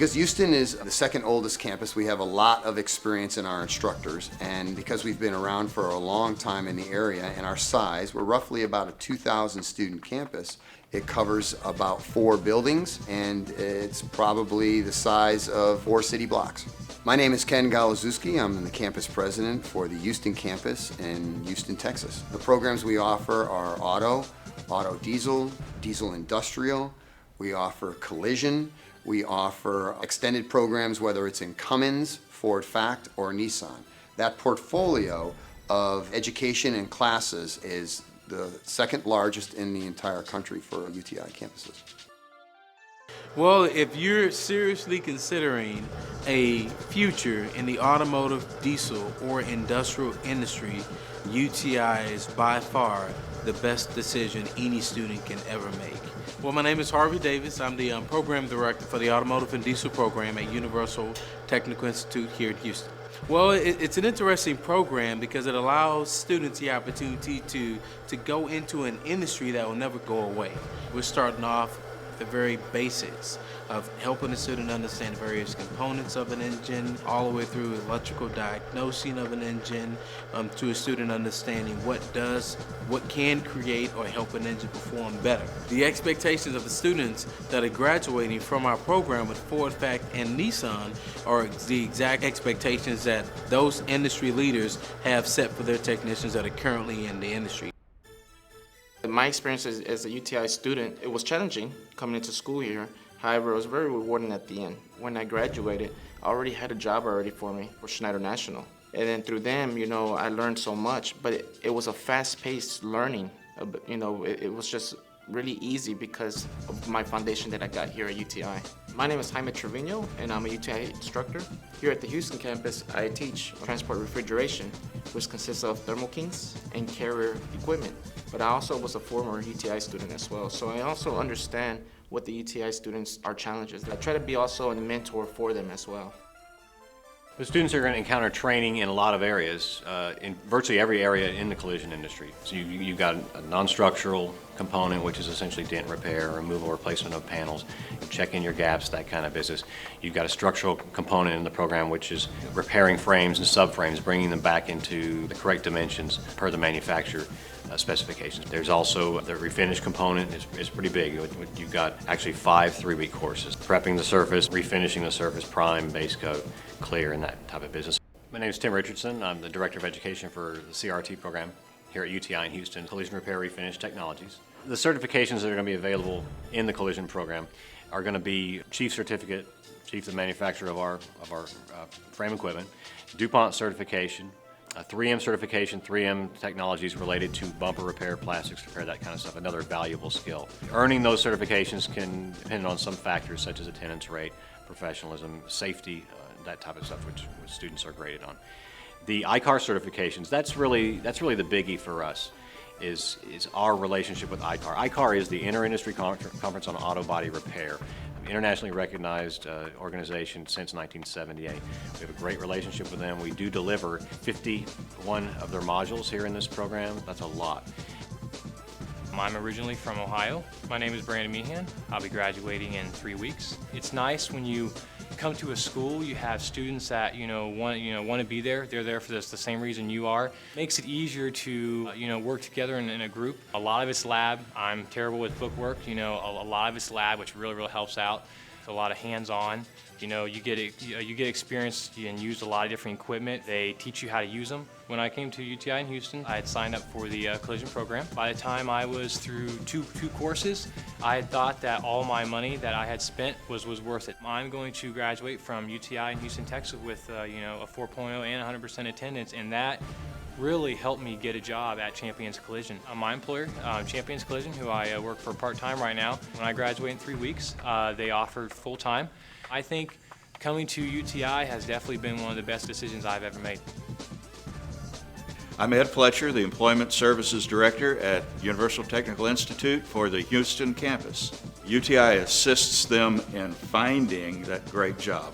Because Houston is the second oldest campus, we have a lot of experience in our instructors, and because we've been around for a long time in the area and our size, we're roughly about a 2,000 student campus. It covers about 4 buildings, and it's probably the size of 4 city blocks. My name is Ken Galazewski. I'm the campus president for the Houston campus in Houston, Texas. The programs we offer are auto diesel, diesel industrial. We offer collision. We offer extended programs, whether it's in Cummins, Ford Fact, or Nissan. That portfolio of education and classes is the second largest in the entire country for UTI campuses. Well, if you're seriously considering a future in the automotive, diesel, or industrial industry, UTI is by far the best decision any student can ever make. Well, my name is Harvey Davis. I'm the program director for the Automotive and Diesel program at Universal Technical Institute here in Houston. Well, it's an interesting program because it allows students the opportunity to go into an industry that will never go away. We're starting off the very basics of helping the student understand various components of an engine, all the way through electrical diagnosing of an engine, to a student understanding what can create or help an engine perform better. The expectations of the students that are graduating from our program with Ford Fact and Nissan are the exact expectations that those industry leaders have set for their technicians that are currently in the industry. My experience as a UTI student, it was challenging coming into school here. However, it was very rewarding at the end. When I graduated, I already had a job for me for Schneider National. And then through them, I learned so much, but it was a fast-paced learning. It was just really easy because of my foundation that I got here at UTI. My name is Jaime Trevino, and I'm a UTI instructor. Here at the Houston campus, I teach transport refrigeration, which consists of Thermo Kings and carrier equipment. But I also was a former UTI student as well, so I also understand what the UTI students are challenges. I try to be also a mentor for them as well. The students are going to encounter training in a lot of areas, in virtually every area in the collision industry. So you've got a non-structural component, which is essentially dent repair, removal, replacement of panels, checking your gaps, that kind of business. You've got a structural component in the program, which is repairing frames and subframes, bringing them back into the correct dimensions per the manufacturer specifications. There's also the refinish component is pretty big. You've got actually 5 3-week courses, prepping the surface, refinishing the surface, prime, base coat, clear, and that type of business. My name is Tim Richardson. I'm the Director of Education for the CRT program here at UTI in Houston, Collision Repair Refinish Technologies. The certifications that are going to be available in the collision program are going to be Chief Certificate, Chief the manufacturer of our frame equipment, DuPont certification, a 3M certification, 3M technologies related to bumper repair, plastics repair, that kind of stuff, another valuable skill. Earning those certifications can depend on some factors such as attendance rate, professionalism, safety, that type of stuff, which students are graded on. The ICAR certifications, that's really the biggie for us, is our relationship with ICAR. ICAR is the Inter-Industry Conference on Auto Body Repair, internationally recognized organization since 1978. We have a great relationship with them. We do deliver 51 of their modules here in this program. That's a lot. I'm originally from Ohio. My name is Brandon Meehan. I'll be graduating in 3 weeks. It's nice when you come to a school, you have students that want to be there. They're there for the same reason you are. Makes it easier to work together in a group. A lot of it's lab. I'm terrible with bookwork. A lot of it's lab, which really helps out. It's a lot of hands-on. You get experience and use a lot of different equipment. They teach you how to use them. When I came to UTI in Houston, I had signed up for the collision program. By the time I was through two courses, I had thought that all my money that I had spent was worth it. I'm going to graduate from UTI in Houston, Texas with a 4.0 and 100% attendance, and that really helped me get a job at Champions Collision. My employer, Champions Collision, who I work for part-time right now, when I graduate in 3 weeks, they offered full-time. I think coming to UTI has definitely been one of the best decisions I've ever made. I'm Ed Fletcher, the Employment Services Director at Universal Technical Institute for the Houston campus. UTI assists them in finding that great job.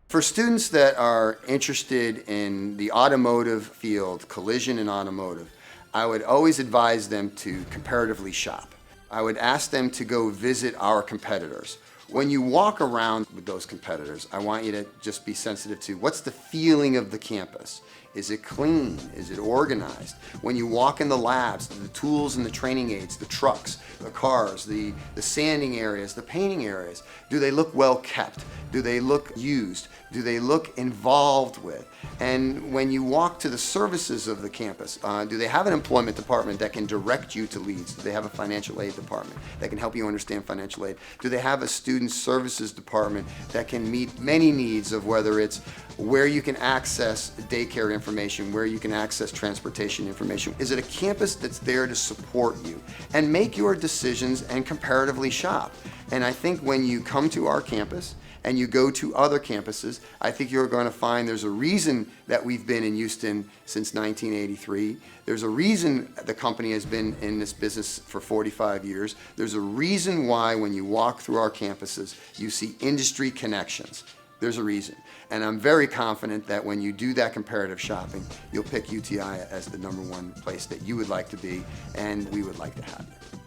For students that are interested in the automotive field, collision and automotive, I would always advise them to comparatively shop. I would ask them to go visit our competitors. When you walk around with those competitors, I want you to just be sensitive to what's the feeling of the campus. Is it clean? Is it organized? When you walk in the labs, the tools and the training aids, the trucks, the cars, the sanding areas, the painting areas, do they look well kept? Do they look used? Do they look involved with? And when you walk to the services of the campus, do they have an employment department that can direct you to leads? Do they have a financial aid department that can help you understand financial aid? Do they have a student services department that can meet many needs of whether it's where you can access daycare information, where you can access transportation information? Is it a campus that's there to support you and make your decisions and comparatively shop? And I think when you come to our campus and you go to other campuses, I think you're going to find there's a reason that we've been in Houston since 1983. There's a reason the company has been in this business for 45 years. There's a reason why when you walk through our campuses, you see industry connections. There's a reason. And I'm very confident that when you do that comparative shopping, you'll pick UTI as the #1 place that you would like to be, and we would like to have you.